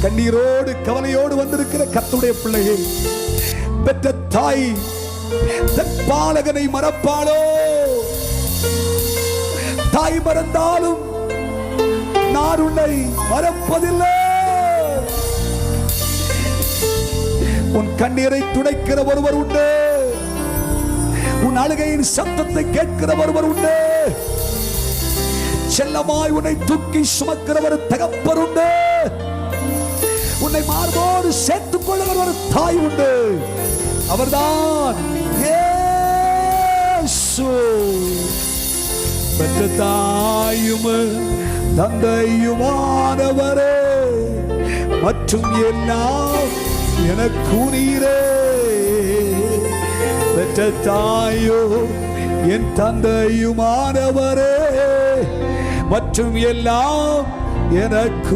கண்ணீரோடு கவலையோடு வந்திருக்கிற கர்த்தருடைய பிள்ளையே, பெற்ற தாய் தன் பாலகனை மறப்பாளோ? தாய் மறந்தாலும் நான் உன்னை மறப்பதில்லை. உன் கண்ணீரை துடைக்கிற ஒருவர் உண்டு. உன் அழுகையின் சத்தத்தை கேட்கிற ஒருவர் உண்டு. செல்லமாய் உன்னை தூக்கி சுமக்கிறவர் தகப்பர் உண்டு. உன்னை மார்போடு சேர்த்துக் கொள்ளுகிற ஒரு தாய் உண்டு. அவர்தான் இயேசு. பெற்ற தாயும் தந்தையுமானவரே, மற்றும் எல்லாம் எனக்கு நீரே. பெற்ற தாயோ என் தந்தையுமானவரே, மற்றும் எல்லாம் எனக்கு